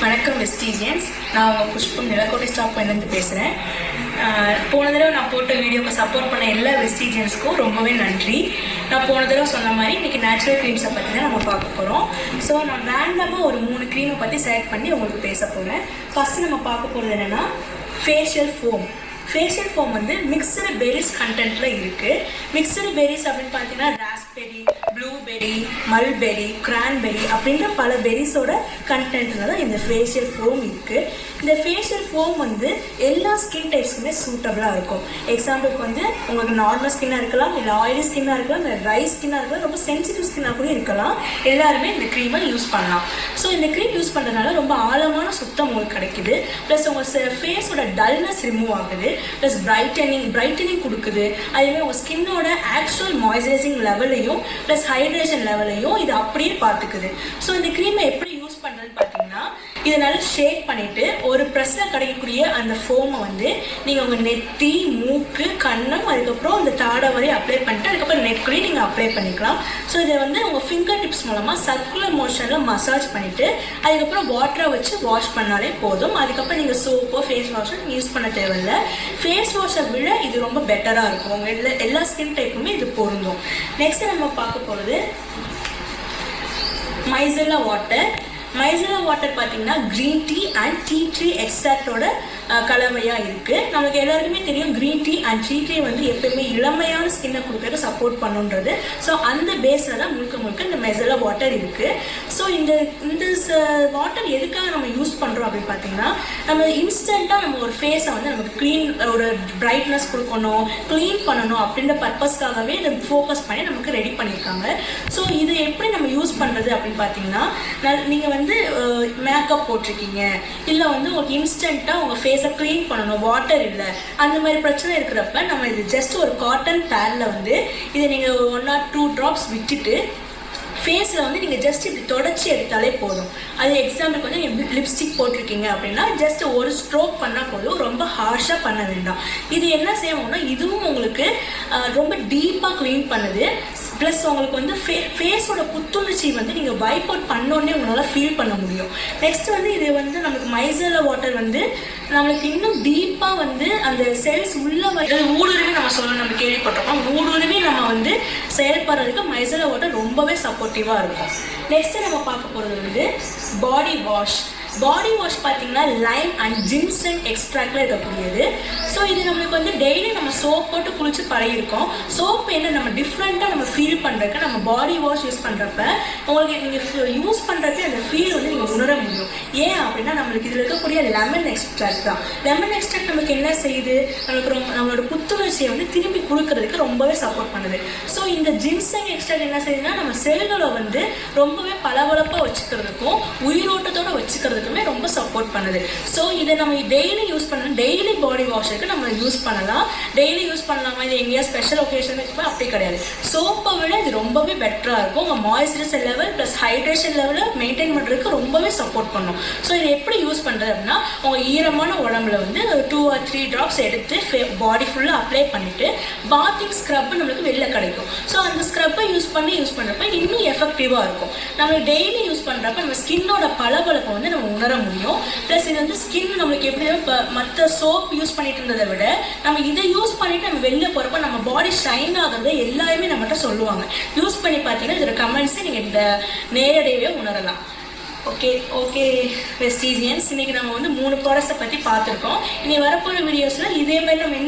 வணக்கம் வெஸ்டீஜியன்ஸ். நான் உங்கள் புஷ்பம் நிலக்கோட்டை ஸ்டாக் பாயிண்ட்லேருந்து பேசுகிறேன். போன தடவை நான் போட்ட வீடியோக்கு சப்போர்ட் பண்ண எல்லா வெஸ்டீஜியன்ஸ்க்கும் ரொம்பவே நன்றி. நான் போன தடவை சொன்ன மாதிரி இன்றைக்கி நேச்சுரல் க்ரீம்ஸை பற்றி தான் நம்ம பார்க்க போகிறோம். ஸோ நான் ரேண்டமாக ஒரு 3 க்ரீமை பற்றி செலக்ட் பண்ணி உங்களுக்கு பேச போகிறேன். ஃபஸ்ட்டு நம்ம பார்க்க போகிறது என்னென்னா ஃபேஷியல் ஃபோம். ஃபேஷியல் ஃபோம் வந்து மிக்சடு பெரிஸ் கண்டென்ட்டில் இருக்குது. மிக்சடு பெரிஸ் அப்படின்னு பார்த்தீங்கன்னா ராஸ்பெரி, ப்ளூபெரி, மல்பெரி, கிரான்பெரி அப்படின்ற பல பெரிஸோட கண்டென்ட்டில் தான் இந்த ஃபேஷியல் ஃபோம் இருக்குது. இந்த ஃபேஷியல் ஃபோம் வந்து எல்லா ஸ்கின் டைப்ஸ்க்குமே சூட்டபுளாக இருக்கும். எக்ஸாம்பிளுக்கு வந்து உங்களுக்கு நார்மல் ஸ்கின்னாக இருக்கலாம், இல்லை ஆயிலி ஸ்கின்னாக இருக்கலாம், இல்லை ட்ரை ஸ்கின்னாக இருக்கலாம், ரொம்ப சென்சிட்டிவ் ஸ்கின்னாக கூட இருக்கலாம். எல்லாருமே இந்த க்ரீமை யூஸ் பண்ணலாம். ஸோ இந்த க்ரீம் யூஸ் பண்ணுறதுனால ரொம்ப ஆழமான சுத்தம் உங்களுக்கு கிடைக்குது. ப்ளஸ் உங்கள் ஃபேஸோட டல்னஸ் ரிமூவ் ஆகுது. ப்ளஸ் பிரைட்டனிங் கொடுக்குது. அதுவே உங்கள் ஸ்கின்னோட ஆக்சுவல் மாய்ஸ்சரைசிங் லெவலையும் ப்ளஸ் ஹைட்ரேஷன் லெவலையும் இது அப்படியே பார்த்துக்குது. ஸோ இந்த க்ரீமை எப்படி யூஸ் பண்ணுறதுன்னு பார்த்தீங்கன்னா, இதை நல்லா ஷேக் பண்ணிவிட்டு ஒரு ப்ரெஸ்ஸில் கிடைக்கக்கூடிய அந்த ஃபோமை வந்து நீங்கள் உங்கள் நெத்தி, மூக்கு, கன்னம், அதுக்கப்புறம் அந்த தாடை வரை அப்ளை பண்ணிட்டு அதுக்கப்புறம் நெட்குள்ளேயும் நீங்கள் அப்ளை பண்ணிக்கலாம். ஸோ இதை வந்து உங்கள் ஃபிங்கர் டிப்ஸ் மூலமாக சர்க்குலர் மோஷனில் மசாஜ் பண்ணிவிட்டு அதுக்கப்புறம் வாட்டரை வச்சு வாஷ் பண்ணாலே போதும். அதுக்கப்புறம் நீங்கள் சோப்போ ஃபேஸ் வாஷோ யூஸ் பண்ண தேவையில்லை. ஃபேஸ் வாஷை விட இது ரொம்ப பெட்டராக இருக்கும். உங்கள் எல்லா ஸ்கின் டைப்புமே இது பொருந்தும். நெக்ஸ்ட் நம்ம பார்க்க போகிறது மைசெல்லா வாட்டர். மைசெல்லா வாட்டர் பார்த்தீங்கன்னா green tea and tea tree எக்ஸ்ட்ராக்டோட கலவையாக இருக்குது. நமக்கு எல்லாருக்குமே தெரியும் green tea and tea tree வந்து எப்பயுமே இளமையான ஸ்கின்னை கொடுக்கறதுக்கு சப்போர்ட் பண்ணுன்றது. ஸோ அந்த பேஸில் தான் முழுக்க இந்த மைசெல்லா வாட்டர் இருக்குது. ஸோ இந்த வாட்டர் எதுக்காக நம்ம யூஸ் பண்ணுறோம் அப்படின்னு பார்த்தீங்கன்னா, நம்ம இன்ஸ்டண்ட்டாக நம்ம ஒரு ஃபேஸை வந்து நமக்கு ஒரு பிரைட்னஸ் கொடுக்கணும், க்ளீன் பண்ணணும் அப்படின்ற பர்பஸ்க்காகவே இதை ஃபோக்கஸ் பண்ணி நமக்கு ரெடி பண்ணியிருக்காங்க. ஸோ இது எப்படி நம்ம யூஸ் பண்ணுறது அப்படின்னு பார்த்தீங்கன்னா, நீங்கள் வந்து மேக்கப் போட்டிருக்கீங்க, இல்லை வந்து உங்களுக்கு இன்ஸ்டண்ட்டாக உங்கள் ஃபேஸை க்ளீன் பண்ணணும், வாட்டர் இல்லை, அந்த மாதிரி பிரச்சனை இருக்கிறப்ப நம்ம இது ஜஸ்ட் ஒரு காட்டன் பேடில் வந்து இதை நீங்கள் 1 or 2 drops விட்டுட்டு ஃபேஸில் வந்து நீங்கள் ஜஸ்ட் இப்படி தொடச்சி எடுத்தாலே போதும். அது எக்ஸாம்பிளுக்கு வந்து நீங்கள் லிப்ஸ்டிக் போட்டிருக்கீங்க அப்படின்னா ஜஸ்ட் ஒரு ஸ்ட்ரோக் பண்ணால் போதும், ரொம்ப ஹார்ஷாக பண்ண வேண்டாம். இது என்ன செய்யணும்னா, இதுவும் உங்களுக்கு ரொம்ப டீப்பாக க்ளீன் பண்ணுது. ப்ளஸ் உங்களுக்கு வந்து ஃபேஸோட புத்துணர்ச்சி வந்து நீங்கள் வைப் அவுட் பண்ணோன்னே உங்களால் ஃபீல் பண்ண முடியும். நெக்ஸ்ட் வந்து இது வந்து நமக்கு மைசெல்லா வாட்டர் வந்து நம்மளுக்கு இன்னும் டீப்பாக வந்து அந்த செல்ஸ் உள்ள ஊடுருவி நம்ம சொல்லணும், நம்ம கேள்விப்பட்டிருக்கோம். ஊடுருவி நம்ம வந்து செயல்படுறதுக்கு மைசெல்லா வாட்டர் ரொம்பவே சப்போர்ட்டிவாக இருக்கும். நெக்ஸ்ட்டு நம்ம பார்க்க போகிறது வந்து பாடி வாஷ். பாடி வாஷ் பார்த்தீங்கன்னா லைம் அண்ட் ஜின்செங் எக்ஸ்ட்ராக்டில் இருக்கக்கூடியது. ஸோ இது நம்மளுக்கு வந்து டெய்லி நம்ம சோப் போட்டு குளிச்சு பழகிருக்கோம். சோப் என்ன நம்ம டிஃப்ரெண்ட்டாக நம்ம ஃபீல் பண்ணுறதுக்கு நம்ம பாடி வாஷ் யூஸ் பண்ணுறப்ப உங்களுக்கு நீங்கள் யூஸ் பண்ணுறப்ப அந்த ஃபீல் வந்து நீங்கள் உணர முடியும். ஏன் அப்படின்னா நம்மளுக்கு இதில் இருக்கக்கூடிய லெமன் எக்ஸ்ட்ராக்ட் தான். லெமன் எக்ஸ்ட்ராக்ட் நமக்கு என்ன செய்யுது, நம்மளோட புத்துணர்ச்சியை வந்து திரும்பி கொடுக்கறதுக்கு ரொம்பவே சப்போர்ட் பண்ணுது. ஸோ இந்த ஜின்செங் எக்ஸ்ட்ராக்ட் என்ன செய்யுதுன்னா, நம்ம செல்களை வந்து ரொம்பவே பளபளப்பாக வச்சுக்கிறதுக்கும் உயிரோட்டத்தோடு வச்சுக்கிறதுக்குமே ரொம்ப சப்போர்ட் பண்ணுது. ஸோ இதை நம்ம டெய்லி யூஸ் பண்ணலாம். டெய்லி பாடி வாஷுக்கு நம்ம யூஸ் பண்ணலாம். டெய்லி யூஸ் பண்ணலாமா, இது எங்கேயா ஸ்பெஷல் ஒகேஷன் வச்சுப்பா அப்படி கிடையாது. சோப்பை விட இது ரொம்பவே பெட்டராக இருக்கும். உங்கள் மாய்ஸ்சரைசர் லெவல் ப்ளஸ் ஹைட்ரேஷன் லெவலை மெயின்டைன் பண்ணுறதுக்கு ரொம்பவே சப்போர்ட் பண்ணும். ஸோ இதை எப்படி யூஸ் பண்ணுறது அப்படின்னா, உங்கள் ஈரமான உடம்புல வந்து 2 or 3 drops எடுத்து பாடி ஃபுல்லாக அப்ளை பண்ணிவிட்டு பாத்திங் ஸ்க்ரப் நம்மளுக்கு வெளில கிடைக்கும். ஸோ அந்த ஸ்க்ரப்பை யூஸ் பண்ணுறப்ப இன்னும் எஃபெக்டிவாக இருக்கும். நம்ம டெய்லி யூஸ் பண்ணுறப்ப நம்ம ஸ்கின்னோட பளபளப்பை வந்து நம்ம உணர முடியும். ப்ளஸ் இது வந்து ஸ்கின் நம்மளுக்கு எப்படியோ மற்ற சோப் யூஸ் பண்ணிட்டு இருந்ததை விட நம்ம இதை யூஸ் பண்ணிட்டு நம்ம வெளில போகிறப்ப நம்ம பாடி ஷைன் ஆகுறத எல்லாருமே நம்மகிட்ட சொல்லுவாங்க. யூஸ் பண்ணி பார்த்தீங்கன்னா இதோட கமெண்ட்ஸை நீங்கள் இந்த நேரடியாகவே உணரலாம். ஓகே வெஸ்டீஜியன்ஸ், இன்றைக்கி நம்ம வந்து 3 ப்ராடக்ட்ஸை பற்றி பார்த்துருக்கோம். இனி வரப்போகிற வீடியோஸில் இதே மாதிரி நம்ம இன்னும்